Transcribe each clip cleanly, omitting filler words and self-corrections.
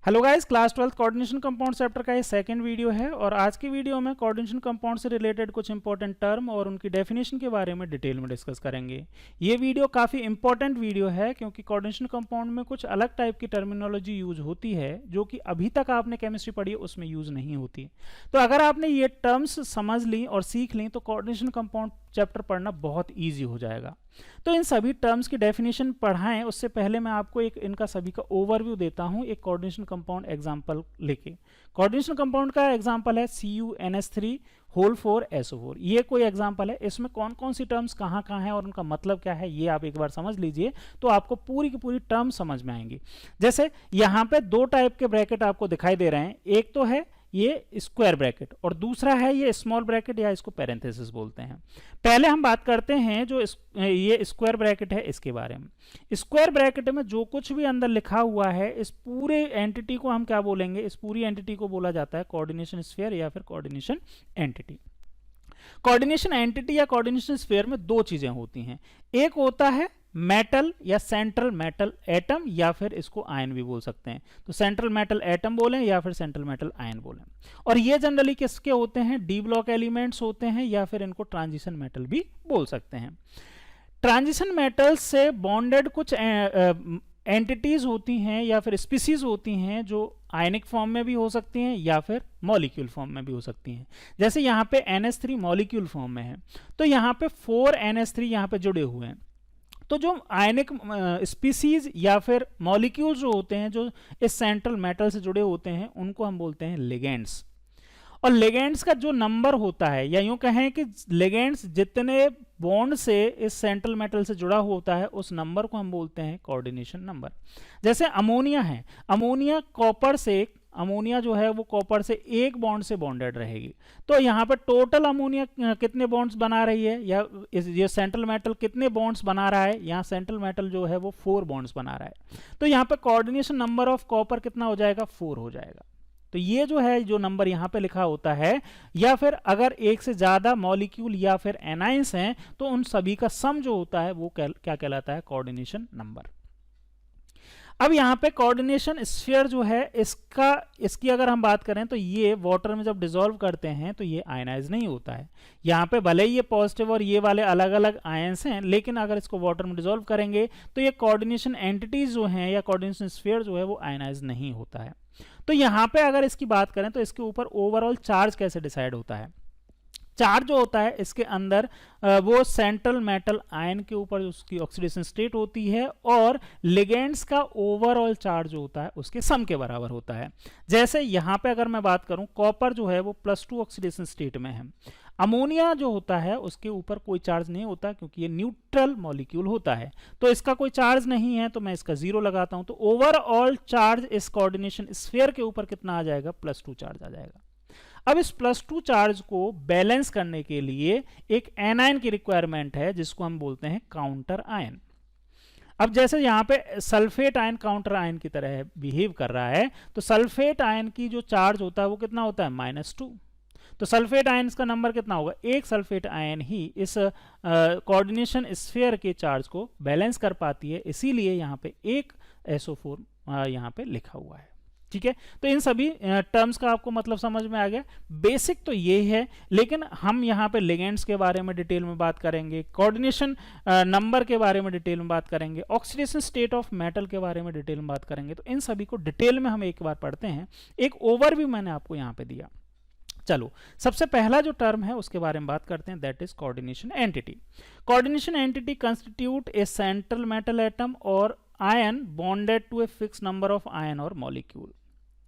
Hello guys, class 12 coordination compound chapter का ये second video है और आज की वीडियो में कोऑर्डिनेशन कंपाउंड से रिलेटेड कुछ इंपॉर्टेंट टर्म और उनकी डेफिनेशन के बारे में डिटेल में डिस्कस करेंगे। ये वीडियो काफ़ी इंपॉर्टेंट वीडियो है क्योंकि कोऑर्डिनेशन कंपाउंड में कुछ अलग टाइप की टर्मिनोलॉजी यूज होती है जो कि अभी तक आपने केमिस्ट्री पढ़ी है उसमें यूज नहीं होती। तो अगर आपने ये टर्म्स समझ ली और सीख ली तो कोऑर्डिनेशन कंपाउंड चैप्टर पढ़ना बहुत ईजी हो जाएगा। तो इन सभी टर्म्स की डेफिनेशन पढ़ाएं उससे पहले मैं आपको एक इनका सभी का ओवरव्यू देता हूं एक कोऑर्डिनेशन कंपाउंड एग्जांपल लेके। कोऑर्डिनेशन कंपाउंड का एग्जांपल है CuNH3 होल 4SO4। ये कोई एग्जांपल है, इसमें कौन कौन सी टर्म्स कहाँ कहाँ है और उनका मतलब क्या है ये आप एक बार समझ लीजिए तो आपको पूरी की पूरी टर्म समझ में आएंगी। जैसे यहाँ पे दो टाइप के ब्रैकेट आपको दिखाई दे रहे हैं, एक तो है ये स्क्वायर ब्रैकेट और दूसरा है ये स्मॉल ब्रैकेट या इसको पैरेंथेसिस बोलते हैं। पहले हम बात करते हैं जो ये स्क्वायर ब्रैकेट है इसके बारे में। स्क्वायर ब्रैकेट में जो कुछ भी अंदर लिखा हुआ है इस पूरे एंटिटी को हम क्या बोलेंगे, इस पूरी एंटिटी को बोला जाता है कोऑर्डिनेशन स्फीयर या फिर कोऑर्डिनेशन एंटिटी। कोऑर्डिनेशन एंटिटी या कोऑर्डिनेशन स्फीयर में दो चीजें होती हैं, एक होता है मेटल या सेंट्रल मेटल एटम या फिर इसको आयन भी बोल सकते हैं। तो सेंट्रल मेटल एटम बोलें या फिर सेंट्रल मेटल आयन बोलें। और ये जनरली किसके होते हैं, डी ब्लॉक एलिमेंट्स होते हैं या फिर इनको ट्रांजिशन मेटल भी बोल सकते हैं। ट्रांजिशन मेटल से बॉन्डेड कुछ एंटिटीज होती हैं या फिर स्पीसीज होती हैं जो आयनिक फॉर्म में भी हो सकती हैं या फिर मॉलिक्यूल फॉर्म में भी हो सकती हैं। जैसे यहाँ पे NH3 मॉलिक्यूल फॉर्म में है तो यहाँ पे 4NH3 यहाँ पे जुड़े हुए हैं। तो जो आयनिक स्पीसीज या फिर मॉलिक्यूल जो होते हैं जो इस सेंट्रल मेटल से जुड़े होते हैं उनको हम बोलते हैं लिगेंड्स। और लिगेंड्स का जो नंबर होता है या यूं कहें कि लिगेंड्स जितने बॉन्ड से इस सेंट्रल मेटल से जुड़ा होता है उस नंबर को हम बोलते हैं कोऑर्डिनेशन नंबर। जैसे अमोनिया है, अमोनिया कॉपर से, अमोनिया जो है वो कॉपर से एक बॉन्ड से बॉन्डेड रहेगी। तो यहाँ पर टोटल अमोनिया कितने बॉन्ड्स बना रही है या ये सेंट्रल मेटल कितने बॉन्ड्स बना रहा है, यहाँ सेंट्रल मेटल जो है वो 4 बॉन्ड्स बना रहा है। तो यहाँ पे कोऑर्डिनेशन नंबर ऑफ कॉपर कितना हो जाएगा, 4 हो जाएगा। तो ये जो है जो नंबर यहाँ पे लिखा होता है, या फिर अगर एक से ज्यादा मॉलिक्यूल या फिर एनाइंस हैं तो उन सभी का सम जो होता है वो क्या कहलाता है, कोऑर्डिनेशन नंबर। अब यहाँ पे कोऑर्डिनेशन स्फीयर जो है इसकी अगर हम बात करें तो ये वाटर में जब डिसॉल्व करते हैं तो ये आयनाइज नहीं होता है। यहाँ पे भले ही ये पॉजिटिव और ये वाले अलग अलग आयंस हैं लेकिन अगर इसको वाटर में डिसॉल्व करेंगे तो ये कोऑर्डिनेशन एंटिटीज जो हैं या कोऑर्डिनेशन स्फीयर जो है वो आयनाइज नहीं होता है। तो यहाँ पे अगर इसकी बात करें तो इसके ऊपर ओवरऑल चार्ज कैसे डिसाइड होता है। चार्ज जो होता है इसके अंदर वो सेंट्रल मेटल आयन के ऊपर उसकी ऑक्सीडेशन स्टेट होती है और लिगेंड्स का ओवरऑल चार्ज जो होता है उसके सम के बराबर होता है। जैसे यहाँ पे अगर मैं बात करूं कॉपर जो है वो +2 ऑक्सीडेशन स्टेट में है। अमोनिया जो होता है उसके ऊपर कोई चार्ज नहीं होता क्योंकि ये न्यूट्रल मॉलिक्यूल होता है तो इसका कोई चार्ज नहीं है, तो मैं इसका 0 लगाता हूं। तो ओवरऑल चार्ज इस कोऑर्डिनेशन स्फीयर के ऊपर कितना आ जाएगा, +2 चार्ज आ जाएगा। अब इस +2 चार्ज को बैलेंस करने के लिए एक एनायन की रिक्वायरमेंट है जिसको हम बोलते हैं काउंटर आयन। अब जैसे यहाँ पे सल्फेट आयन काउंटर आयन की तरह बिहेव कर रहा है तो सल्फेट आयन की जो चार्ज होता है वो कितना होता है, -2। तो सल्फेट आयन का नंबर कितना होगा, एक सल्फेट आयन ही इस कोऑर्डिनेशन स्फीयर के चार्ज को बैलेंस कर पाती है, इसीलिए यहाँ पे एक SO4 यहाँ पे लिखा हुआ है। ठीक है, तो इन सभी टर्म्स का आपको मतलब समझ में आ गया। बेसिक तो ये है लेकिन हम यहाँ पे लिगेंड्स के बारे में डिटेल में बात करेंगे, कोऑर्डिनेशन नंबर के बारे में डिटेल में बात करेंगे, ऑक्सीडेशन स्टेट ऑफ मेटल के बारे में डिटेल में बात करेंगे। तो इन सभी को डिटेल में हम एक बार पढ़ते हैं। एक ओवरव्यू मैंने आपको यहाँ पे दिया। चलो सबसे पहला जो टर्म है उसके बारे में बात करते हैं, that is coordination entity. Coordination entity constitute a central metal atom और ion bonded to a fix number of ion और मॉलिक्यूल।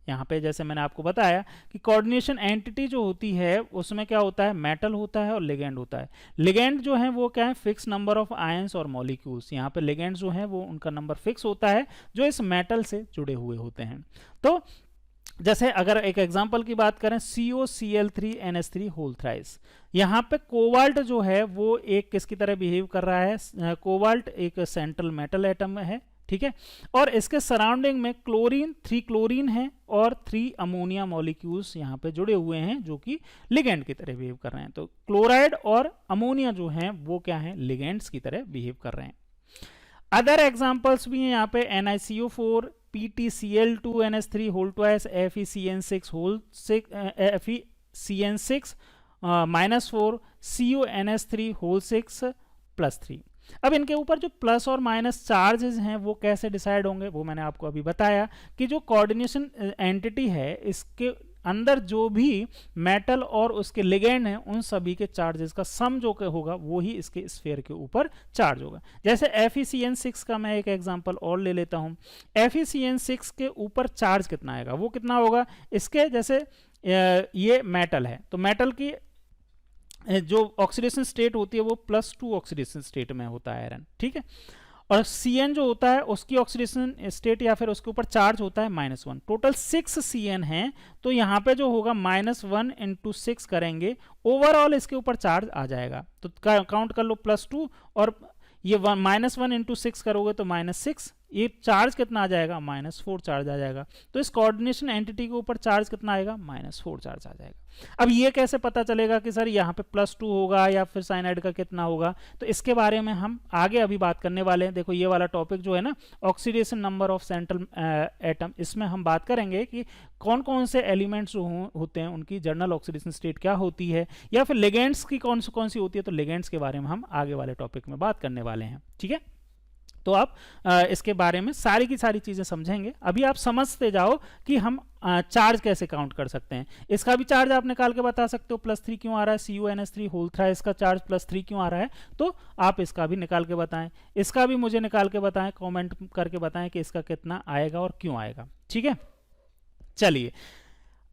यहाँ पे जैसे मैंने आपको बताया कि कोऑर्डिनेशन एंटिटी जो होती है उसमें क्या होता है, मेटल होता है और लिगेंड होता है। लिगेंड जो है वो क्या है, फिक्स नंबर ऑफ आयंस और मॉलिक्यूल्स। यहाँ पे लिगेंड जो है वो उनका नंबर फिक्स होता है जो इस मेटल से जुड़े हुए होते हैं। तो जैसे अगर एक एग्जांपल की बात करें COCl3NH3 होल थ्राइस, यहाँ पे कोबाल्ट जो है वो एक किसकी तरह बिहेव कर रहा है, कोबाल्ट एक सेंट्रल मेटल एटम है। ठीक है, और इसके सराउंडिंग में क्लोरीन 3 क्लोरीन है और 3 अमोनिया मॉलिक्यूल्स यहाँ पे जुड़े हुए हैं जो कि लिगेंड की तरह बिहेव कर रहे हैं। तो क्लोराइड और अमोनिया जो हैं वो क्या है, लिगेंड्स की तरह बिहेव कर रहे हैं। अदर एग्जांपल्स भी हैं यहाँ पे NiCO4 PtCl2NH3 whole twice FeCN6 whole FeCN6 -4 CuNH3 whole 6 +3। अब इनके ऊपर जो प्लस और माइनस चार्जेस हैं वो कैसे डिसाइड होंगे, वो मैंने आपको अभी बताया कि जो कोऑर्डिनेशन एंटिटी है इसके अंदर जो भी मेटल और उसके लिगेंड हैं उन सभी के चार्जेस का सम जो होगा वो ही इसके स्फीयर के ऊपर चार्ज होगा। जैसे FeCN6 का मैं एक एग्जांपल और ले लेता हूं। FeCN6 के ऊपर चार्ज कितना आएगा, वो कितना होगा, इसके जैसे ये मेटल है तो मेटल की जो ऑक्सीडेशन स्टेट होती है वो +2 ऑक्सीडेशन स्टेट में होता है आयरन, ठीक है। और Cn जो होता है उसकी ऑक्सीडेशन स्टेट या फिर उसके ऊपर चार्ज होता है -1। टोटल 6 Cn है तो यहाँ पे जो होगा -1 × 6 करेंगे, ओवरऑल इसके ऊपर चार्ज आ जाएगा। तो काउंट कर लो +2 और ये -1 × 6 करोगे तो -6, ये चार्ज कितना आ जाएगा, -4 चार्ज आ जाएगा। तो इस कोऑर्डिनेशन एंटिटी के ऊपर चार्ज कितना आएगा, -4 चार्ज आ जाएगा। अब ये कैसे पता चलेगा कि सर यहाँ पे +2 होगा या फिर साइनाइड का कितना होगा, तो इसके बारे में हम आगे अभी बात करने वाले हैं। देखो ये वाला टॉपिक जो है ना, oxidation number of central atom, इसमें हम बात करेंगे कि कौन कौन से एलिमेंट्स जो होते हैं उनकी जर्नल ऑक्सीडेशन स्टेट क्या होती है, या फिर लिगेंड्स की कौन सी होती है। तो लिगेंड्स के बारे में हम आगे वाले टॉपिक में बात करने वाले हैं, ठीक है। तो आप इसके बारे में सारी की सारी चीज़ें समझेंगे। अभी आप समझते जाओ कि हम चार्ज कैसे काउंट कर सकते हैं। इसका भी चार्ज आप निकाल के बता सकते हो, +3 क्यों आ रहा है, CuNH3 होल थ्राइस का चार्ज +3 क्यों आ रहा है, तो आप इसका भी निकाल के बताएं। इसका भी मुझे निकाल के बताएं, कमेंट करके बताएं कि इसका कितना आएगा और क्यों आएगा, ठीक है। चलिए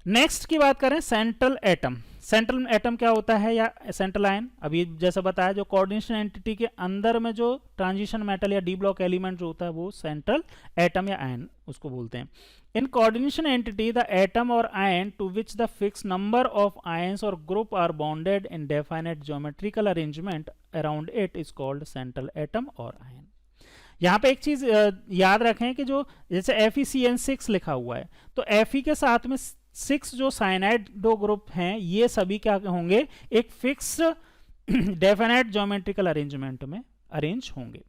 नेक्स्ट की बात करें, सेंट्रल एटम। सेंट्रल एटम क्या होता है या सेंट्रल आयन, अभी जैसा बताया जो कोऑर्डिनेशन एंटिटी के अंदर में जो ट्रांजिशन मेटल या डी ब्लॉक एलिमेंट जो होता है वो सेंट्रल एटम या आयन उसको बोलते हैं। In coordination entity the atom और ion to which the fix number of ions और group are bonded in definite geometrical arrangement around it is called central atom और आयन। यहाँ पे एक चीज याद रखें कि जो जैसे FeCN6 लिखा हुआ है तो Fe के साथ में 6 जो साइनाइड दो ग्रुप हैं ये सभी क्या होंगे, एक फिक्स्ड डेफिनेट ज्योमेट्रिकल अरेंजमेंट में अरेंज होंगे।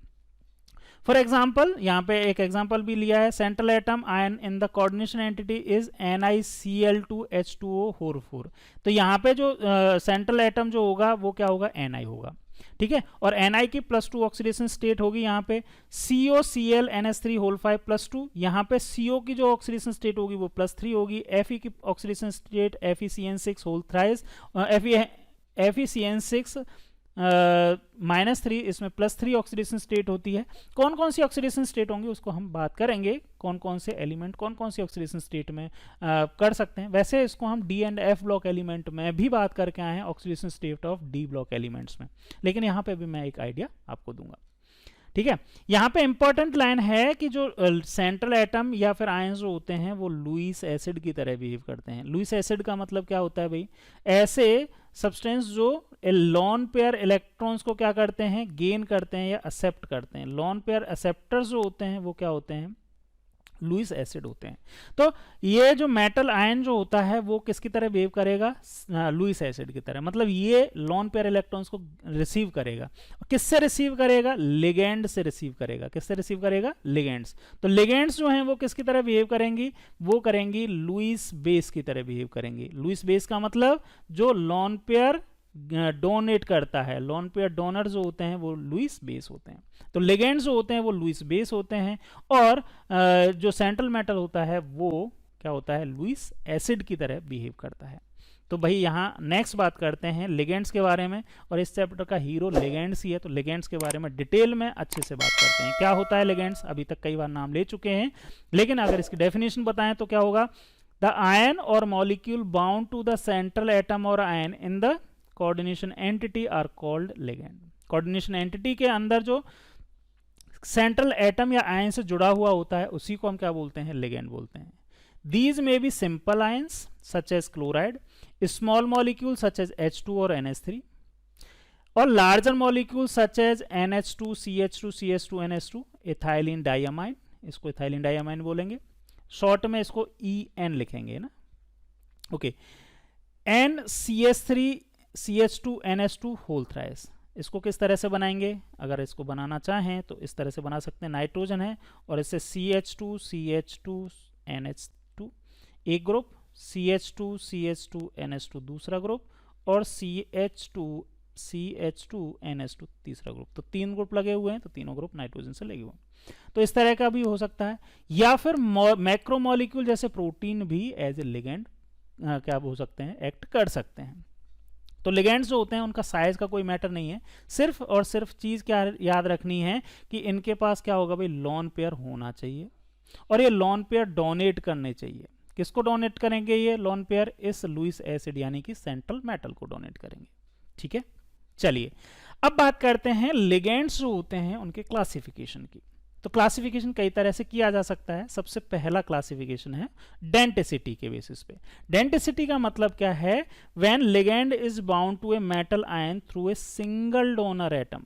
फॉर एग्जाम्पल यहाँ पे एक एग्जाम्पल भी लिया है, central atom ion in the coordination entity is NiCl2H2O 4। तो यहाँ पे जो सेंट्रल एटम जो होगा वो क्या होगा, Ni होगा, ठीक है। और Ni की +2 ऑक्सीडेशन स्टेट होगी यहाँ पे, COClNH3 होल 5 +2, यहाँ पे CO की जो ऑक्सीडेशन स्टेट होगी वो +3 होगी। Fe की oxidation state FeCN6 whole thrice, FeCN6 -3, इसमें +3 ऑक्सीडेशन स्टेट होती है। कौन कौन सी ऑक्सीडेशन स्टेट होंगी उसको हम बात करेंगे, कौन कौन से एलिमेंट कौन कौन सी ऑक्सीडेशन स्टेट में कर सकते हैं। वैसे इसको हम D and F block element में भी बात करके आए हैं, oxidation state of D block elements में, लेकिन यहाँ पे भी मैं एक आइडिया आपको दूंगा, ठीक है। यहाँ पे इंपॉर्टेंट लाइन है कि जो सेंट्रल एटम या फिर आयंस जो होते हैं वो लुईस एसिड की तरह बिहेव करते हैं। लुईस एसिड का मतलब क्या होता है भाई, ऐसे सब्सटेंस जो लॉन पेयर इलेक्ट्रॉन्स को क्या करते हैं, गेन करते हैं या एक्सेप्ट करते हैं। लॉन पेयर एक्सेप्टर्स जो होते हैं वो क्या होते हैं, लुईस एसिड होते हैं। तो ये जो मेटल आयन जो होता है वो किसकी तरह बिहेव करेगा, लुईस एसिड की तरह। मतलब ये लॉन पेयर इलेक्ट्रॉन्स को रिसीव करेगा। किससे रिसीव करेगा, लिगेंड से रिसीव करेगा। किससे रिसीव करेगा, लिगेंड्स। तो लिगेंड्स जो हैं वो किसकी तरह बिहेव करेंगी, वो करेंगी लुईस बेस की तरह बिहेव करेंगी। लुईस बेस का मतलब जो लॉन पेयर डोनेट करता है, लॉन पेयर डोनर जो होते हैं वो लुईस बेस होते हैं। तो लिगेंड्स जो होते हैं वो लुईस बेस होते हैं, और जो सेंट्रल मेटल होता है वो क्या होता है, लुईस एसिड की तरह बिहेव करता है। तो भाई यहाँ नेक्स्ट बात करते हैं लिगेंड्स के बारे में, और इस चैप्टर का हीरो लिगेंड्स ही है। तो लिगेंड्स के बारे में डिटेल में अच्छे से बात करते हैं। क्या होता है लिगेंड्स, अभी तक कई बार नाम ले चुके हैं, लेकिन अगर इसकी डेफिनेशन बताएं तो क्या होगा, द आयन और molecule bound to the central atom और ion in the coordination entity are called ligand. Coordination entity के अंदर जो सेंट्रल एटम या आयन से जुड़ा हुआ होता है उसी को हम क्या बोलते हैं, लिगेंड बोलते हैं। These may be simple ions such as chloride, small molecule such as H2 और NH3, और larger molecule such as NH2 CH2 CH2 NH2, ethylene diamine, इसको इथाइलिन डाइअमाइन बोलेंगे, शॉर्ट में इसको EN लिखेंगे ना, okay. NCH3 CH2 NH2 whole thrice, इसको किस तरह से बनाएंगे, अगर इसको बनाना चाहें तो इस तरह से बना सकते हैं। नाइट्रोजन है और इससे CH2 CH2 NH2 एक ग्रुप, CH2 CH2 NH2 दूसरा ग्रुप, और CH2 CH2 NH2 तीसरा ग्रुप। तो 3 ग्रुप लगे हुए हैं, तो तीनों ग्रुप नाइट्रोजन से लगे हुए हैं। तो इस तरह का भी हो सकता है, या फिर मैक्रोमोलिक्यूल जैसे प्रोटीन भी एज ए लिगेंड क्या हो सकते हैं, एक्ट कर सकते हैं। तो लिगेंड्स जो होते हैं उनका साइज का कोई मैटर नहीं है, सिर्फ और सिर्फ चीज़ क्या याद रखनी है कि इनके पास क्या होगा भाई, लोन पेयर होना चाहिए, और ये लोन पेयर डोनेट करने चाहिए। किसको डोनेट करेंगे ये लोन पेयर, इस लुईस एसिड यानी कि सेंट्रल मेटल को डोनेट करेंगे। ठीक है, चलिए अब बात करते हैं लिगेंड्स जो होते हैं उनके क्लासिफिकेशन की। तो क्लासिफिकेशन कई तरह से किया जा सकता है। सबसे पहला क्लासिफिकेशन है डेंटिसिटी के बेसिस पे। डेंटिसिटी का मतलब क्या है, when ligand is bound to a metal ion through a single donor atom.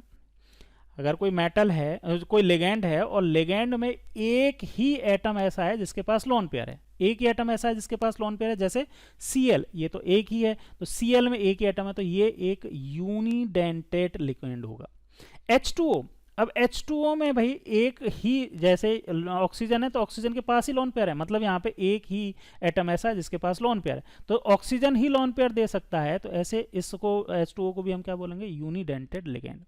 अगर कोई मेटल है, कोई लिगेंड है और लिगेंड में एक ही एटम ऐसा है जिसके पास लोन पेयर है, एक ही एटम ऐसा है जिसके पास लोन पेयर है, जैसे Cl, ये तो एक ही है, तो Cl में एक ही एटम है, तो ये एक यूनिडेंटेट लिगेंड होगा। H2O, अब H2O में भाई एक ही, जैसे ऑक्सीजन है तो ऑक्सीजन के पास ही लोन पेयर है, मतलब यहाँ पे एक ही एटम ऐसा है जिसके पास लोन पेयर है, तो ऑक्सीजन ही लोन पेयर दे सकता है, तो ऐसे इसको H2O को भी हम क्या बोलेंगे, यूनिडेंटेड लिगेंड।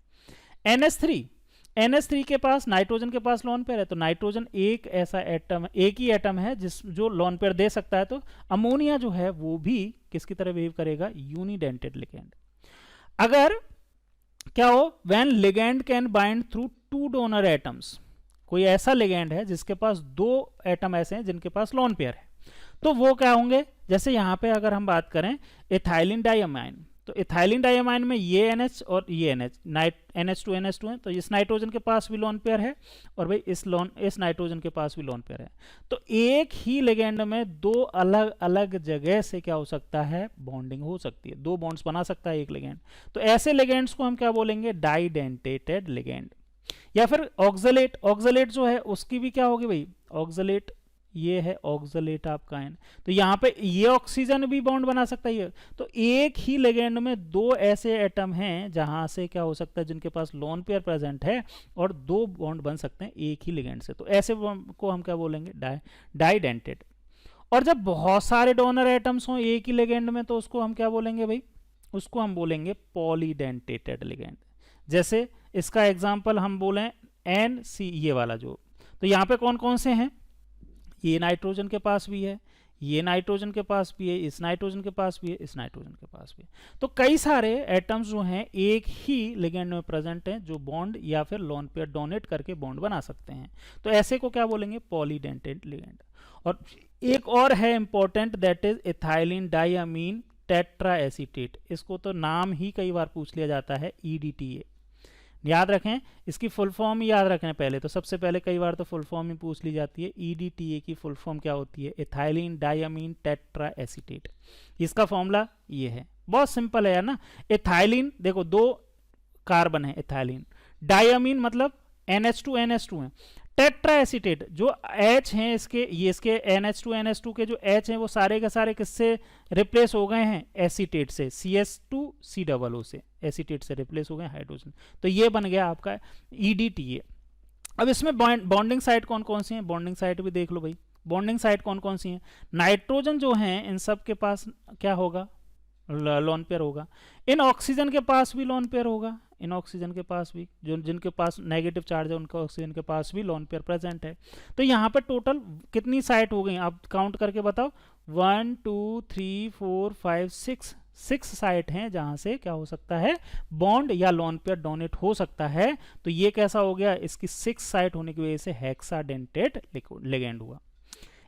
NH3 के पास, नाइट्रोजन के पास लोन पेयर है, तो नाइट्रोजन एक ऐसा एटम, एक ही एटम है जो लोन पेयर दे सकता है, तो अमोनिया जो है वो भी किसकी तरह बिहेव करेगा, यूनिडेंटेड लिगेंड। अगर क्या हो, when ligand can bind through 2 donor atoms, कोई ऐसा लिगेंड है जिसके पास 2 एटम ऐसे हैं जिनके पास लोन पेयर है, तो वो क्या होंगे, जैसे यहाँ पे अगर हम बात करें इथाइलिन डाइअमाइन, तो इथाइलिन डाइअमाइन में ये NH और ये NH, NH2 है, तो इस नाइट्रोजन के पास भी लोन पेयर है और भाई इस नाइट्रोजन के पास भी लोन पेयर है, तो एक ही लिगेंड में 2 अलग अलग जगह से क्या हो सकता है, बॉन्डिंग हो सकती है, 2 बॉन्ड्स बना सकता है एक लिगेंड। तो ऐसे लिगेंड्स को हम क्या बोलेंगे, डाइडेंटेटेड लिगेंड। या फिर ऑक्सलेट, ऑक्सलेट जो है उसकी भी क्या होगी भाई, ऑक्सलेट, ये है ऑक्सलेट आपका आयन, तो यहाँ पे ये ऑक्सीजन भी बॉन्ड बना सकता है। तो एक ही लिगेंड में 2 ऐसे एटम हैं जहां से क्या हो सकता है, जिनके पास लोन पेयर प्रेजेंट है और 2 बॉन्ड बन सकते हैं एक ही लिगेंड से, तो ऐसे को हम क्या बोलेंगे, डाइडेंटेड। और जब बहुत सारे डोनर एटम्स हों एक ही लिगेंड में, तो उसको हम क्या बोलेंगे भाई, उसको हम बोलेंगे पॉलीडेंटेटेड लिगेंड। जैसे इसका एग्जाम्पल हम बोलें NC, ये वाला जो, तो यहाँ पे कौन कौन से हैं, ये नाइट्रोजन के पास भी है, ये नाइट्रोजन के पास भी है, इस नाइट्रोजन के पास भी है, इस नाइट्रोजन के पास भी है, तो कई सारे एटम्स जो हैं एक ही लिगेंड में प्रेजेंट हैं जो बॉन्ड या फिर लोन पेयर डोनेट करके बॉन्ड बना सकते हैं, तो ऐसे को क्या बोलेंगे, पॉलीडेंटेड लिगेंड। और एक और है important, that is ethylene diamine tetra acetate, इसको तो नाम ही कई बार पूछ लिया जाता है, EDTA। याद रखें, इसकी फुल फॉर्म ही याद रखें पहले, तो सबसे पहले कई बार तो फुल फॉर्म ही पूछ ली जाती है। EDTA की फुल फॉर्म क्या होती है, इथाइलिन डाइअमीन टेट्रा एसीटेट। इसका फॉर्मूला ये है, बहुत सिंपल है यार ना। इथाइलिन देखो 2 कार्बन है इथाइलिन, डाइअमीन मतलब NH2 है, टेट्रा एसीटेट जो H हैं इसके, ये इसके NH2 के जो H हैं वो सारे के सारे किससे रिप्लेस हो गए हैं, एसीटेट से, CH2COO से, एसीटेट से रिप्लेस हो गए हाइड्रोजन, तो ये बन गया आपका EDTA। अब इसमें बॉन्डिंग साइट कौन कौन सी हैं, बॉन्डिंग साइट भी देख लो भाई, बॉन्डिंग साइट कौन कौन सी हैं, नाइट्रोजन जो हैं इन सब के पास क्या होगा, लोन पेयर होगा, इन ऑक्सीजन के पास भी लोन पेयर होगा, इन ऑक्सीजन के पास भी, जो जिनके पास नेगेटिव चार्ज है उनका ऑक्सीजन के पास भी लोन पेयर प्रेजेंट है। तो यहाँ पर टोटल कितनी साइट हो गई, आप काउंट करके बताओ, 1 2 3 4 5 6 साइट हैं जहां से क्या हो सकता है, बॉन्ड या लोन पेयर डोनेट हो सकता है। तो ये कैसा हो गया, इसकी 6 साइट होने की वजह से हेक्साडेंटेट लिगेंड हुआ।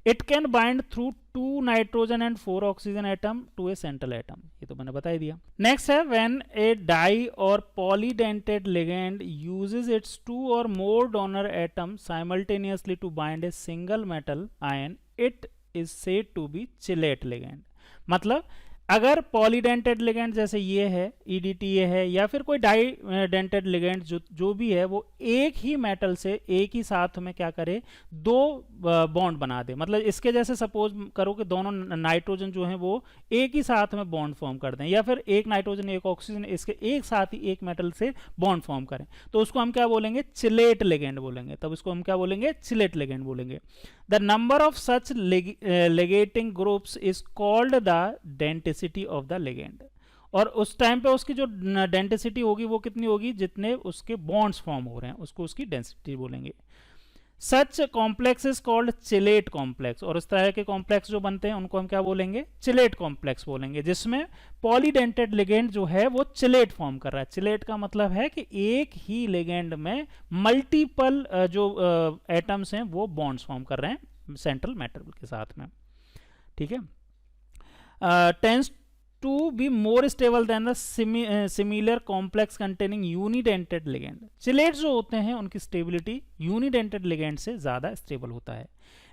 It can bind through 2 nitrogen and 4 oxygen atom to a central atom, ये तो मैंने बता ही दिया। नेक्स्ट है, व्हेन ए डाई और पॉलीडेंटेड लिगेंड यूजेस इट्स 2 और more donor atom simultaneously to bind a single metal ion, it is said to be chelate ligand. मतलब अगर पॉलीडेंटेड लिगेंड जैसे ये है EDTA है या फिर कोई डाई डेंटेड लिगेंड जो भी है वो एक ही मेटल से एक ही साथ में क्या करे, दो बॉन्ड बना दे। मतलब इसके जैसे सपोज करो कि दोनों नाइट्रोजन जो है वो एक ही साथ में बॉन्ड फॉर्म कर दें, या फिर एक नाइट्रोजन एक ऑक्सीजन इसके एक साथ ही एक मेटल से बॉन्ड फॉर्म करें, तो उसको हम क्या बोलेंगे, चिलेट लिगेंड बोलेंगे। तब इसको हम क्या बोलेंगे, चिलेट लिगेंड बोलेंगे। The number of such ligating groups is called the denticity of the ligand. और उस टाइम पे उसकी जो डेंटिसिटी होगी वो कितनी होगी, जितने उसके बॉन्ड्स फॉर्म हो रहे हैं उसको उसकी डेंसिटी बोलेंगे। Such complex is called chelate complex. और इस तरह के कॉम्प्लेक्स जो बनते हैं उनको हम क्या बोलेंगे, चिलेट कॉम्प्लेक्स बोलेंगे, जिसमें पॉलीडेंटेड लिगेंड जो है वो चिलेट फॉर्म कर रहा है। चिलेट का मतलब है कि एक ही लिगेंड में मल्टीपल जो एटम्स हैं वो बॉन्ड्स फॉर्म कर रहे हैं सेंट्रल मेटल के साथ में। ठीक है, tends to be more stable than the similar complex containing unidentate ligand. Chelates जो होते हैं उनकी स्टेबिलिटी यूनिडेंटेड लिगेंड से ज्यादा स्टेबल होता है।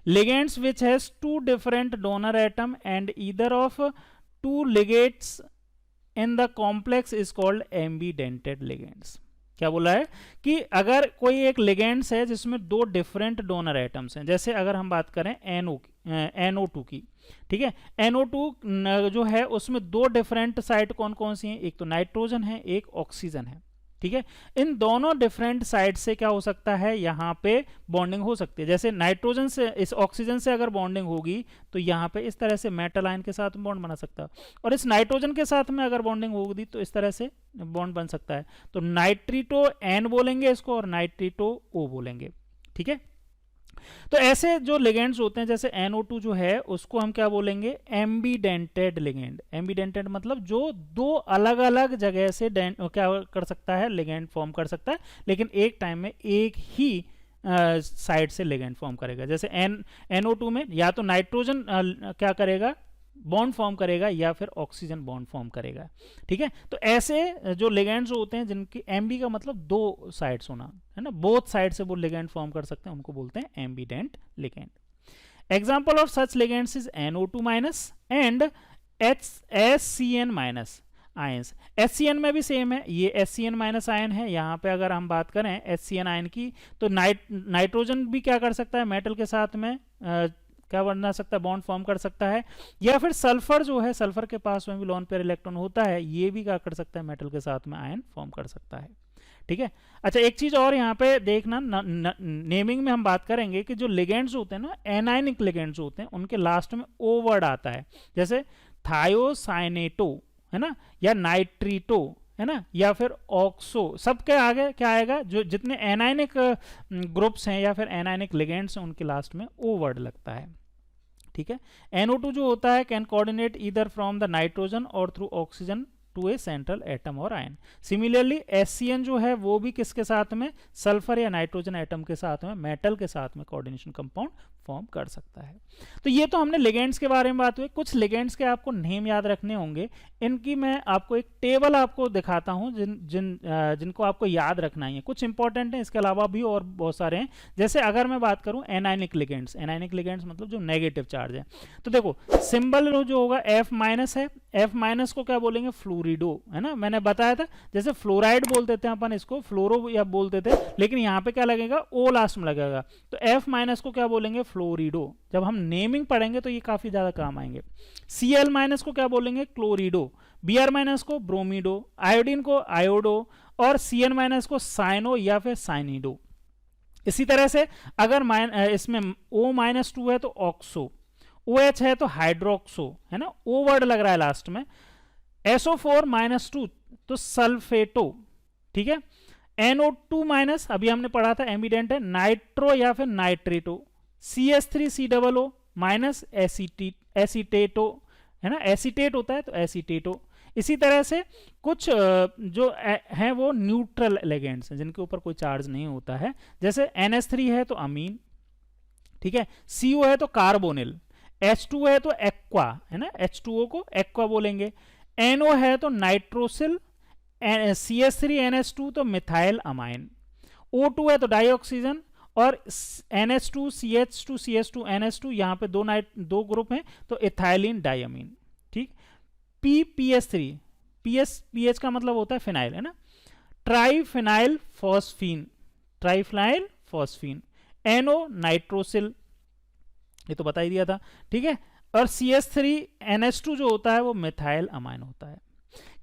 Ligands which has two different donor atom and either of two ligates in the complex is called ambidentate ligands. क्या बोला है कि अगर कोई एक लिगेंड्स है जिसमें दो डिफरेंट डोनर एटम्स हैं, जैसे अगर हम बात करें NO2 की, ठीक है, NO2 जो है उसमें दो डिफरेंट साइड कौन कौन सी हैं, एक तो नाइट्रोजन है एक ऑक्सीजन है। ठीक है, इन दोनों डिफरेंट साइड से क्या हो सकता है, यहाँ पे बॉन्डिंग हो सकती है। जैसे नाइट्रोजन से इस ऑक्सीजन से अगर बॉन्डिंग होगी तो यहाँ पे इस तरह से मेटल आयन के साथ बॉन्ड बना सकता है, और इस नाइट्रोजन के साथ में अगर बॉन्डिंग होगी तो इस तरह से बॉन्ड बन सकता है। तो नाइट्रीटो N बोलेंगे इसको और नाइट्रीटो O बोलेंगे। ठीक है, तो ऐसे जो लिगेंड्स होते हैं जैसे NO2 जो है उसको हम क्या बोलेंगे, एम्बीडेंटेड लिगेंड। एम्बीडेंटेड मतलब जो दो अलग अलग जगह से क्या कर सकता है, लिगेंड फॉर्म कर सकता है, लेकिन एक टाइम में एक ही साइड से लिगेंड फॉर्म करेगा। जैसे NO2 में या तो नाइट्रोजन क्या करेगा, बॉन्ड फॉर्म करेगा, या फिर ऑक्सीजन बॉन्ड फॉर्म करेगा। ठीक है, तो ऐसे जो लिगेंड्स होते हैं जिनकी एम्बी का मतलब दो साइड्स होना है ना, बोथ साइड से वो लिगेंड फॉर्म कर सकते हैं, उनको बोलते हैं ambidentate ligand. Example of such ligands is NO2 minus and HCN minus ions. HCN में भी सेम है, ये HCN माइनस आयन है। यहाँ पे अगर हम बात करें HCN आयन की तो नाइट्रोजन भी क्या कर सकता है, मेटल के साथ में क्या बना सकता है, बॉन्ड फॉर्म कर सकता है, या फिर सल्फर जो है, सल्फर के पास में भी लोन पेयर इलेक्ट्रॉन होता है, ये भी क्या कर सकता है, मेटल के साथ में आयन फॉर्म कर सकता है। ठीक है, अच्छा एक चीज और यहाँ पे देखना, नेमिंग में हम बात करेंगे कि जो लिगेंड्स होते हैं ना, एनायनिक लिगेंड्स होते हैं, उनके लास्ट में ओ वर्ड आता है, जैसे थायोसाइनेटो है ना, या नाइट्रीटो है ना, या फिर ऑक्सो, सबके आगे क्या आएगा, जो जितने एनायनिक ग्रुप्स हैं या फिर एनायनिक लिगेंड्स हैं उनके लास्ट में ओ वर्ड लगता है। ठीक है, NO2 जो होता है can coordinate either from the nitrogen और through oxygen to a central atom और आयन। सिमिलरली HCN जो है वो भी किसके साथ में, सल्फर या नाइट्रोजन एटम के साथ में, मेटल के साथ में कोऑर्डिनेशन कंपाउंड फॉर्म कर सकता है। तो ये तो हमने लिगेंड्स के बारे में बात हुई। कुछ लिगेंड्स के आपको नेम याद रखने होंगे, इनकी मैं आपको एक टेबल आपको दिखाता हूं जिनको आपको याद रखना है। कुछ इंपॉर्टेंट है, इसके अलावा भी और बहुत सारे हैं। जैसे अगर मैं बात करूं एनायनिक लिगेंड्स, एनायनिक लिगेंड्स मतलब जो नेगेटिव चार्ज है, तो देखो सिंबल जो होगा F माइनस है, F माइनस को क्या बोलेंगे, फ्लोरिडो है ना, मैंने बताया था। जैसे फ्लोराइड बोल देते हैं अपन इसको, फ्लोरो या बोल देते हैं, लेकिन यहाँ पे क्या लगेगा, O लास्ट में लगेगा, तो F माइनस को क्या बोलेंगे, फ्लोरिडो। जब हम नेमिंग पढ़ेंगे तो ये काफी ज्यादा काम आएंगे। Cl माइनस को क्या बोलेंगे, क्लोरिडो। Br माइनस को ब्रोमिडो, आयोडीन को आयोडो, और Cn माइनस को साइनो या फिर साइनिडो। इसी तरह से अगर इसमें O माइनस 2 है तो ऑक्सो, OH है तो हाइड्रोक्सो है ना, O वर्ड लग रहा है लास्ट में। SO4 माइनस 2 तो सल्फेटो। ठीक है, NO2 माइनस अभी हमने पढ़ा था एम्बीडेंट है, नाइट्रो या फिर नाइट्रेटो। CH3COO माइनस एसीटेटो है ना, एसीटेट होता है तो एसीटेटो। इसी तरह से कुछ जो हैं वो न्यूट्रल लिगेंड्स हैं जिनके ऊपर कोई चार्ज नहीं होता है, जैसे NH3 है तो अमीन, ठीक है, CO है तो कार्बोनिल, H2 है तो एक्वा है ना, H2O को एक्वा बोलेंगे, NO है तो नाइट्रोसिल, CH3NH2 तो मिथाइल अमाइन, O2 है तो डाइऑक्सीजन, और NH2 CH2 CH2 NH2 यहाँ पे दो ग्रुप हैं तो इथाइलिन डायमीन। ठीक, PPH3, PH का मतलब होता है फिनाइल, है ना, triphenyl phosphine, triphenyl phosphine, NO nitrosyl, ये तो बता ही दिया था, ठीक है। और CH3NH2 जो होता है वो मिथाइल अमाइन होता है।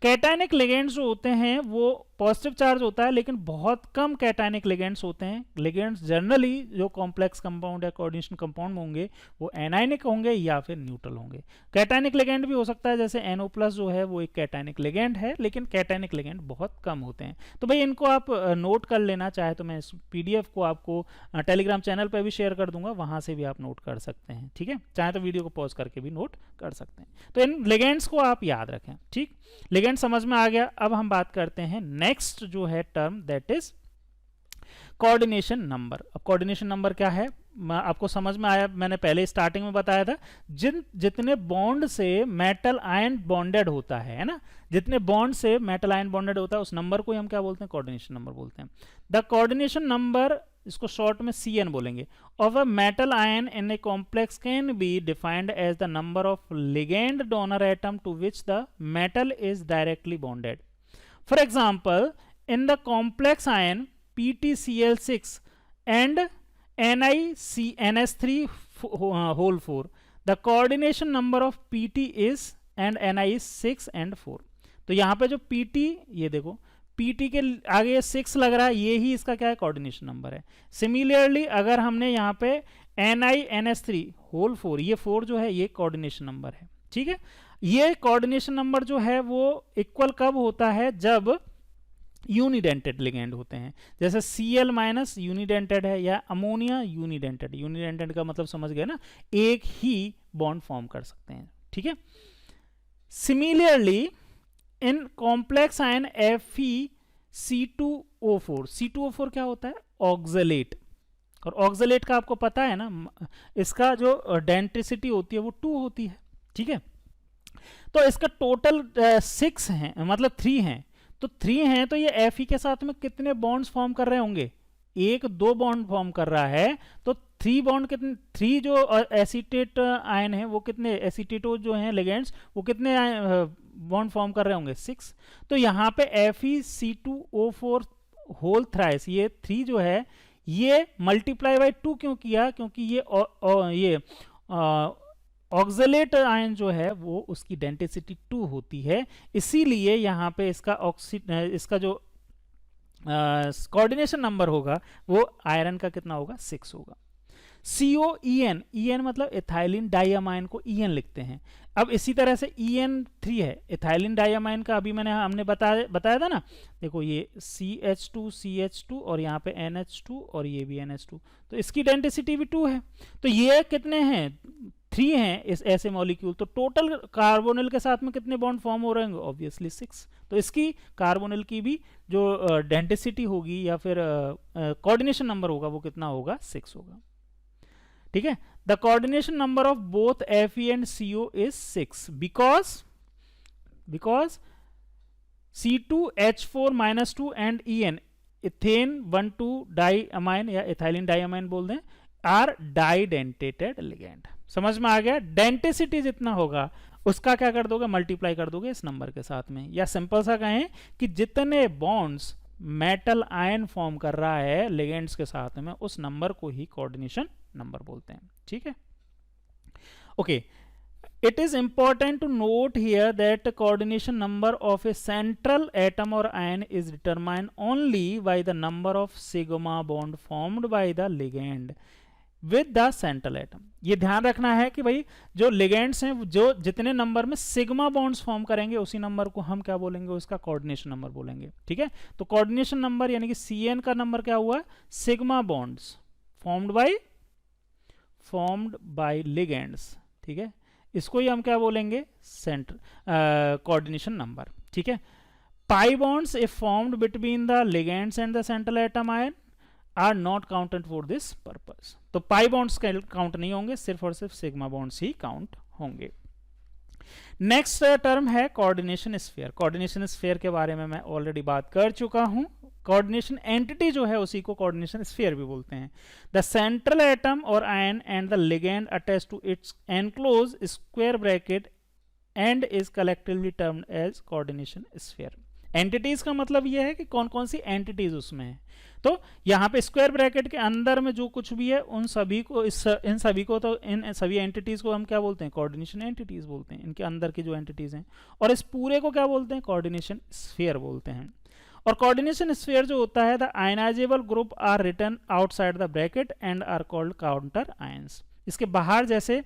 कैटायनिक लिगेंड्स जो होते हैं वो पॉजिटिव चार्ज होता है, लेकिन बहुत कम कैटायनिक लिगेंड्स होते हैं। लिगेंड्स जनरली जो कॉम्प्लेक्स कंपाउंड या कोऑर्डिनेशन कंपाउंड होंगे वो एनायनिक होंगे या फिर न्यूट्रल होंगे। कैटायनिक लिगेंड भी हो सकता है, जैसे NO+ जो है वो एक कैटायनिक लिगेंड है, लेकिन कैटायनिक लिगेंड बहुत कम होते हैं। तो भाई इनको आप नोट कर लेना, चाहे तो मैं इस PDF को आपको टेलीग्राम चैनल पर भी शेयर कर दूंगा, वहां से भी आप नोट कर सकते हैं, ठीक है। चाहे तो वीडियो को पॉज करके भी नोट कर सकते हैं। तो इन लिगेंड्स को आप याद रखें, ठीक। लिगेंड समझ में आ गया। अब हम बात करते हैं नेक्स्ट जो है term, that is coordination number. अब कोऑर्डिनेशन नंबर क्या है आपको समझ में आया, मैंने पहले स्टार्टिंग में बताया था, जितने बॉन्ड से मेटल आयन बॉन्डेड होता है ना, जितने बॉन्ड से मेटल आयन बॉन्डेड होता है उस नंबर को ही हम क्या बोलते हैं, कोऑर्डिनेशन नंबर बोलते हैं। द कोऑर्डिनेशन नंबर, इसको शॉर्ट में CN बोलेंगे, of a metal ion in a complex can be defined as the number of ligand donor atom to which the metal is directly bonded. For example, in the complex ion PtCl6 and NiCNS3 whole 4, the coordination number of Pt is and Ni is 6 and 4। तो यहाँ पे जो Pt, ये देखो Pt के आगे 6 लग रहा है, ये ही इसका क्या है, कोऑर्डिनेशन नंबर है। सिमिलरली अगर हमने यहाँ पे NiNS3 होल 4, ये 4 जो है ये कोऑर्डिनेशन नंबर है, ठीक है। ये कोऑर्डिनेशन नंबर जो है वो इक्वल कब होता है, जब यूनिडेंटेड लिगेंड होते हैं, जैसे Cl- यूनिडेंटेड है या अमोनिया यूनिडेंटेड। यूनिडेंटेड का मतलब समझ गए ना, एक ही बॉन्ड फॉर्म कर सकते हैं, ठीक है। Similarly in complex ion FeC2O4, C2O4 क्या होता है, ऑक्सलेट। और ऑक्सलेट का आपको पता है ना, इसका जो डेंसिटी होती है वो 2 होती है, ठीक है। तो इसका टोटल 6 है, मतलब 3 हैं, तो 3 हैं, तो ये Fe के साथ में कितने बॉन्ड्स फॉर्म कर रहे होंगे, 1-2 बॉन्ड फॉर्म कर रहा है। तो 3 बॉन्ड कितने, 3 जो एसीटेट आयन है वो कितने, एसीटेटो जो हैं लिगेंड्स वो कितने बॉन्ड फॉर्म कर रहे होंगे, 6। तो यहाँ पे FeC2O4 होल थ्राइस, ये 3 जो है ये मल्टीप्लाई बाई 2 क्यों किया, क्योंकि ये ऑक्सलेट आयन जो है वो उसकी डेंसिटी 2 होती है, इसीलिए यहाँ पे इसका जो कोऑर्डिनेशन नंबर होगा वो आयरन का कितना होगा, 6 होगा। COEN, EN मतलब एथाइलिन डाइअमाइन को EN लिखते हैं। अब इसी तरह से EN3 है, एथाइलिन डाइअमाइन का अभी हमने बताया था ना, देखो ये CH2 और यहाँ पे NH2 और ये भी NH2, तो इसकी डेंसिटी भी 2 है। तो ये कितने हैं, 3 हैं इस ऐसे मॉलिक्यूल। तो टोटल कार्बोनिल के साथ में कितने बॉन्ड फॉर्म हो रहे हैं, ऑब्वियसली 6। तो इसकी कार्बोनिल की भी जो डेंसिटी होगी या फिर कोऑर्डिनेशन नंबर होगा वो कितना होगा, 6 होगा, ठीक है। The coordination number of both Fe and CO is 6 because C2H4-2 and EN, ethane 1,2 diamine या इथाइलिन डाइअमाइन बोल दें, आर डाइडेंटेटेड लिगेंड। समझ में आ गया, डेंसिटी जितना होगा उसका क्या कर दोगे, मल्टीप्लाई कर दोगे इस नंबर के साथ में। या सिंपल सा कहें कि जितने बॉन्ड्स मेटल आयन फॉर्म कर रहा है लिगेंड्स के साथ में, उस नंबर को ही कोऑर्डिनेशन नंबर बोलते हैं, ठीक है। Okay, it is important to note here that coordination number of a central atom or ion is determined only by the number of sigma bond formed by the ligand with the central atom। ये ध्यान रखना है कि भाई जो ligands हैं जो जितने नंबर में सिग्मा बॉन्ड्स फॉर्म करेंगे उसी नंबर को हम क्या बोलेंगे, उसका कोऑर्डिनेशन नंबर बोलेंगे, ठीक है। तो कोऑर्डिनेशन नंबर यानी कि CN का नंबर क्या हुआ, sigma bonds formed by ligands, ठीक है। इसको ही हम क्या बोलेंगे, सेंटर कोऑर्डिनेशन नंबर, ठीक है। Pi bonds if formed between the ligands and the central atom ion are not counted for this purpose. तो पाई बॉन्ड्स काउंट नहीं होंगे, सिर्फ और सिर्फ सिग्मा बॉन्ड्स ही काउंट होंगे। नेक्स्ट टर्म है कोऑर्डिनेशन स्फीयर। कोऑर्डिनेशन स्फीयर के बारे में मैं ऑलरेडी बात कर चुका हूं। कोऑर्डिनेशन एंटिटी जो है उसी को कोऑर्डिनेशन स्फीयर भी बोलते हैं। द सेंट्रल एटम और ion and the ligand attach to its enclose square bracket and is collectively termed as coordination sphere. Entities का मतलब यह है कि कौन कौन सी एंटिटीज उसमें है। तो यहाँ पे स्क्वायर ब्रैकेट के अंदर में जो कुछ भी है उन सभी को इन सभी एंटिटीज को हम क्या बोलते हैं, कोऑर्डिनेशन एंटिटीज बोलते हैं, इनके अंदर की जो एंटिटीज हैं। और इस पूरे को क्या बोलते हैं, कोऑर्डिनेशन स्फीयर बोलते हैं। और कोऑर्डिनेशन स्फीयर जो होता है, the ionisable group are written outside the bracket and are called counter ions. इसके बाहर जैसे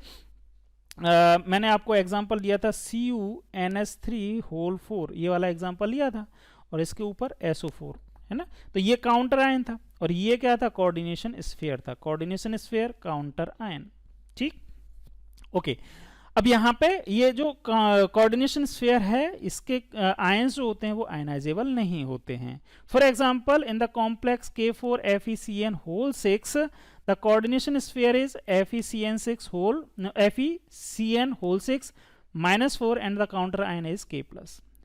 मैंने आपको एग्जांपल दिया था CuNH3 होल 4, ये वाला एग्जांपल लिया था, और इसके ऊपर SO4 है ना। तो ये काउंटर आयन था और ये क्या था, कोऑर्डिनेशन स्फीयर था। कोऑर्डिनेशन स्फीयर काउंटर आयन, ठीक, ओके। अब यहाँ पे ये जो कोऑर्डिनेशन स्फीयर है, इसके आयंस जो होते हैं वो आयनाइजेबल नहीं होते हैं। For example in the complex K4FeCN whole 6 the coordination sphere is FeCN whole 6 -4 and the counter ion is K+, है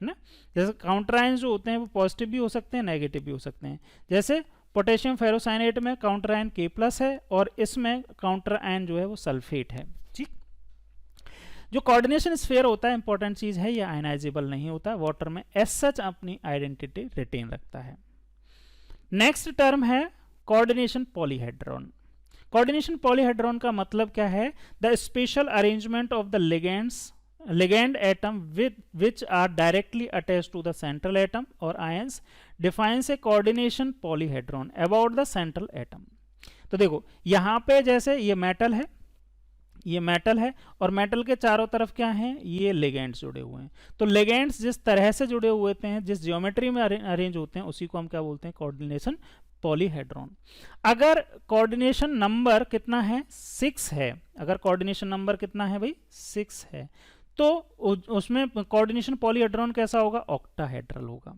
ना। जैसे काउंटर आयन जो होते हैं वो पॉजिटिव भी हो सकते हैं, नेगेटिव भी हो सकते हैं। जैसे पोटेशियम फेरोसाइनेट में काउंटर आयन K+ है और इसमें काउंटर आयन जो है वो सल्फेट है, ठीक। जो कोऑर्डिनेशन स्फीयर होता है, इंपॉर्टेंट चीज है, ये आयनाइजेबल नहीं होता, वाटर में एज सच अपनी आइडेंटिटी रिटेन रखता है। नेक्स्ट टर्म है कोऑर्डिनेशन पॉलीहेड्रॉन। कोऑर्डिनेशन पॉलीहेड्रॉन का मतलब क्या है, the special arrangement of the ligand atom which are directly attached to the central atom or ions defines a coordination polyhedron about the central atom। तो देखो यहाँ पे जैसे ये मेटल है, ये मेटल है और मेटल के चारों तरफ क्या हैं, ये लिगेंड्स जुड़े हुए हैं। तो लिगेंड्स जिस तरह से जुड़े हुए हैं, जिस ज्योमेट्री में अरेंज होते हैं, उसी को हम क्या बोलते हैं, कोऑर्डिनेशन पॉलीहेड्रॉन। अगर कोऑर्डिनेशन नंबर कितना है, 6 है, अगर कोऑर्डिनेशन नंबर कितना है भाई, 6 है, तो उसमें कोऑर्डिनेशन पॉलीहेड्रॉन कैसा होगा, ऑक्टाहेड्रल होगा।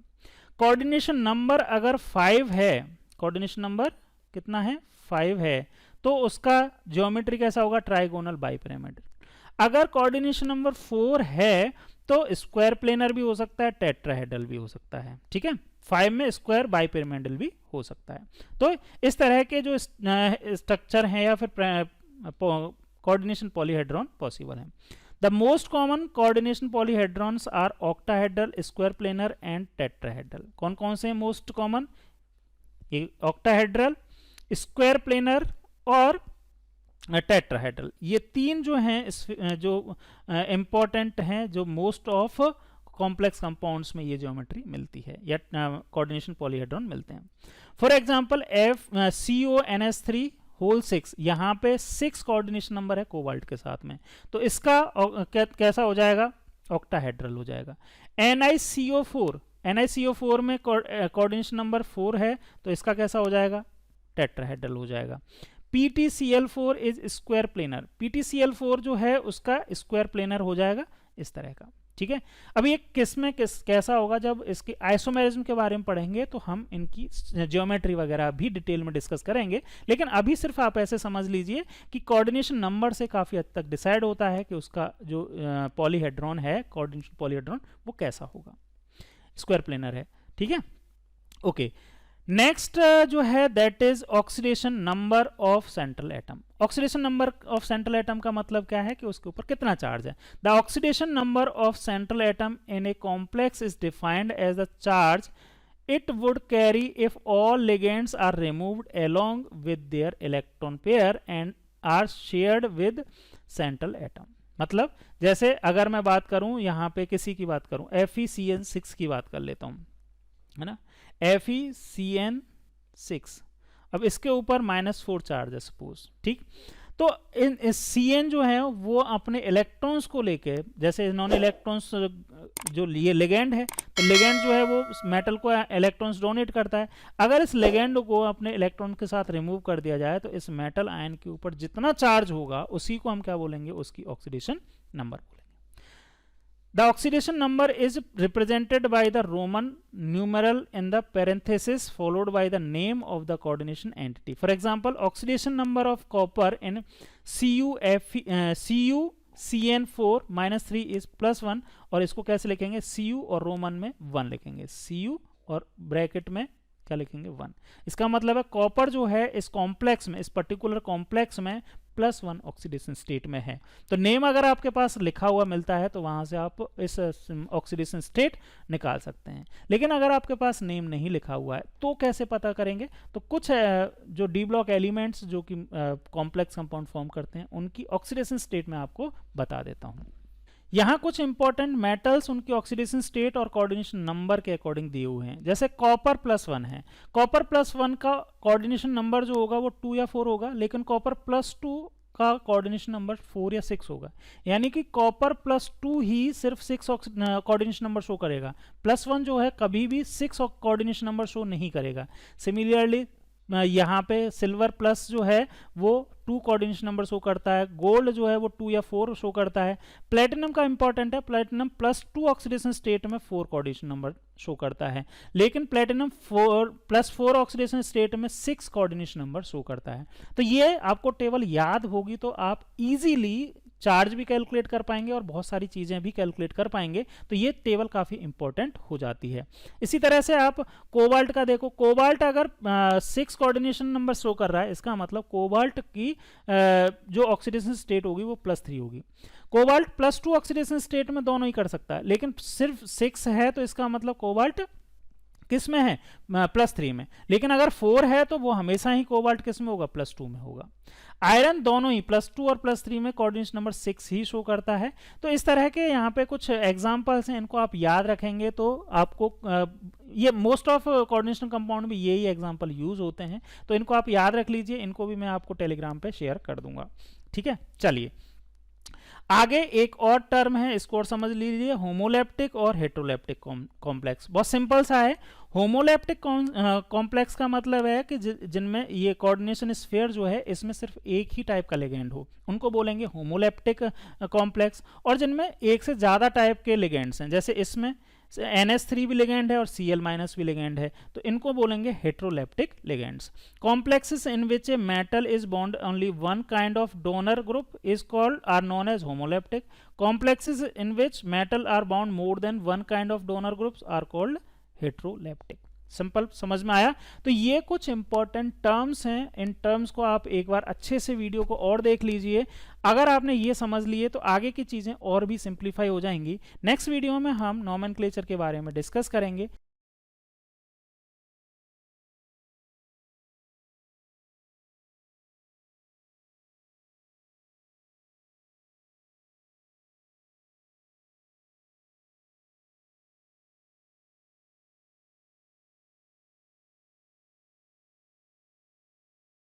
कोऑर्डिनेशन नंबर अगर 5 है, कोऑर्डिनेशन नंबर कितना है, 5 है, तो उसका ज्योमेट्री कैसा होगा, ट्राइगोनल बाइपिरामिडल। अगर कोऑर्डिनेशन नंबर 4 है तो स्क्वायर प्लेनर भी हो सकता है, टेट्राहेड्रल भी हो सकता है, ठीक है। 5 में स्क्वायर बाइपिरामिडल भी हो सकता है। तो इस तरह के जो स्ट्रक्चर हैं या फिर कोऑर्डिनेशन पॉलीहेड्रॉन पॉसिबल है। The most common coordination polyhedrons are octahedral, square planar and tetrahedral. कौन कौन से most common, octahedral, square planar और टेट्राहेड्रल। ये तीन जो हैं जो इंपॉर्टेंट हैं, जो मोस्ट ऑफ कॉम्प्लेक्स कंपाउंड्स में ये ज्योमेट्री मिलती है या कोऑर्डिनेशन पॉलीहेड्रॉन मिलते हैं। फॉर एग्जांपल CONH3 होल 6, यहाँ पे 6 कोऑर्डिनेशन नंबर है कोबाल्ट के साथ में, तो इसका कैसा हो जाएगा, ऑक्टाहेड्रल हो जाएगा। NiCO4 में कोऑर्डिनेशन नंबर 4 है, तो इसका कैसा हो जाएगा, टेट्राहेड्रल हो जाएगा। PTCl4 is square planar, PTCl4 जो है उसका स्क्वायर प्लेनर हो जाएगा इस तरह का, ठीक है। अब ये कैसा होगा, जब इसके आइसोमेरिज्म के बारे में पढ़ेंगे तो हम इनकी ज्योमेट्री वगैरह भी डिटेल में डिस्कस करेंगे, लेकिन अभी सिर्फ आप ऐसे समझ लीजिए कि कोऑर्डिनेशन नंबर से काफ़ी हद तक डिसाइड होता है कि उसका जो पॉलीहेड्रॉन है, कोऑर्डिनेशन पॉलीहेड्रॉन, वो कैसा होगा, स्क्वायर प्लेनर है, ठीक है, ओके। नेक्स्ट जो है that is oxidation number of central atom. Oxidation number of central atom का मतलब क्या है कि उसके ऊपर कितना चार्ज है। The oxidation number of central atom in a complex is defined as the charge it would carry if all ligands are removed along with their electron pair and are shared with central atom. मतलब जैसे अगर मैं बात करूं, यहाँ पे किसी की बात करूं, FeCN6 की बात कर लेता हूं, है ना, FeCN6, अब इसके ऊपर -4 चार्ज है सपोज, ठीक। तो इन Cn जो है वो अपने इलेक्ट्रॉन्स को लेके, जैसे नॉन इलेक्ट्रॉन्स जो ये लिगेंड है, तो लिगेंड जो है वो मेटल को इलेक्ट्रॉन्स डोनेट करता है। अगर इस लिगेंड को अपने इलेक्ट्रॉन के साथ रिमूव कर दिया जाए तो इस मेटल आयन के ऊपर जितना चार्ज होगा उसी को हम क्या बोलेंगे, उसकी ऑक्सीडेशन नंबर बोलेंगे। The oxidation number is represented by the Roman numeral in the parenthesis followed by the name of the coordination entity. For example, oxidation number of copper in CuCN4-3 is +1, और इसको कैसे लिखेंगे, Cu और Roman में 1 लिखेंगे, Cu और bracket में क्या लिखेंगे 1। इसका मतलब है कॉपर जो है इस कॉम्प्लेक्स में, इस पर्टिकुलर कॉम्प्लेक्स में +1 ऑक्सीडेशन स्टेट में है। तो नेम अगर आपके पास लिखा हुआ मिलता है तो वहां से आप इस ऑक्सीडेशन स्टेट निकाल सकते हैं। लेकिन अगर आपके पास नेम नहीं लिखा हुआ है तो कैसे पता करेंगे? तो कुछ जो डी ब्लॉक एलिमेंट्स जो कि कॉम्प्लेक्स कंपाउंड फॉर्म करते हैं उनकी ऑक्सीडेशन स्टेट मैं आपको बता देता हूं। यहाँ कुछ इंपॉर्टेंट मेटल्स उनकी ऑक्सीडेशन स्टेट और कोऑर्डिनेशन नंबर के अकॉर्डिंग दिए हुए हैं। जैसे कॉपर +1 है, कॉपर +1 का कोऑर्डिनेशन नंबर जो होगा वो 2 या 4 होगा, लेकिन कॉपर +2 का कोऑर्डिनेशन नंबर 4 या 6 होगा। यानी कि कॉपर +2 ही सिर्फ 6 कोऑर्डिनेशन नंबर शो करेगा, +1 जो है कभी भी 6 कोऑर्डिनेशन नंबर शो नहीं करेगा। सिमिलरली यहाँ पे सिल्वर प्लस जो है वो 2 कोऑर्डिनेशन नंबर शो करता है, गोल्ड जो है वो 2 या 4 शो करता है। प्लेटिनम का इंपॉर्टेंट है, प्लेटिनम +2 ऑक्सीडेशन स्टेट में 4 कोऑर्डिनेशन नंबर शो करता है, लेकिन प्लेटिनम +4 ऑक्सीडेशन स्टेट में 6 कोऑर्डिनेशन नंबर शो करता है। तो ये आपको टेबल याद होगी तो आप इजीली चार्ज भी कैलकुलेट कर पाएंगे और बहुत सारी चीज़ें भी कैलकुलेट कर पाएंगे। तो ये टेबल काफ़ी इंपॉर्टेंट हो जाती है। इसी तरह से आप कोबाल्ट का देखो, कोबाल्ट अगर 6 कोऑर्डिनेशन नंबर शो कर रहा है, इसका मतलब कोबाल्ट की जो ऑक्सीडेशन स्टेट होगी वो +3 होगी। कोबाल्ट +2 ऑक्सीडेशन स्टेट में दोनों ही कर सकता है, लेकिन सिर्फ 6 है तो इसका मतलब कोबाल्ट किस में है? +3 में। लेकिन अगर 4 है तो वो हमेशा ही कोबाल्ट किस में होगा? +2 में होगा। आयरन दोनों ही +2 और +3 में कोऑर्डिनेशन नंबर 6 ही शो करता है। तो इस तरह के यहाँ पे कुछ एग्जांपल्स हैं, इनको आप याद रखेंगे तो आपको ये मोस्ट ऑफ कोऑर्डिनेशन कंपाउंड में यही एग्जांपल यूज होते हैं, तो इनको आप याद रख लीजिए। इनको भी मैं आपको टेलीग्राम पे शेयर कर दूंगा। ठीक है, चलिए आगे एक और टर्म है, इसको और समझ लीजिए, होमोलेप्टिक और हेट्रोलेप्टिक कॉम्प्लेक्स। बहुत सिंपल सा है। होमोलेप्टिक कॉम्प्लेक्स का मतलब है कि जिनमें ये कोऑर्डिनेशन स्फीयर जो है इसमें सिर्फ एक ही टाइप का लिगेंड हो, उनको बोलेंगे होमोलेप्टिक कॉम्प्लेक्स। और जिनमें एक से ज़्यादा टाइप के लिगेंड्स हैं, जैसे इसमें NH3 भी लिगेंड है और Cl- भी लिगेंड है, तो इनको बोलेंगे heteroleptic ligands. Complexes in which a metal is bond only one kind of donor group is called or known as homoleptic. Complexes in which metal are bound more than one kind of donor groups are called heteroleptic. Simple, समझ में आया? तो ये कुछ important terms हैं, in terms को आप एक बार अच्छे से वीडियो को और देख लीजिए। अगर आपने ये समझ लिए तो आगे की चीज़ें और भी सिंप्लीफाई हो जाएंगी। नेक्स्ट वीडियो में हम नॉमेनक्लेचर के बारे में डिस्कस करेंगे।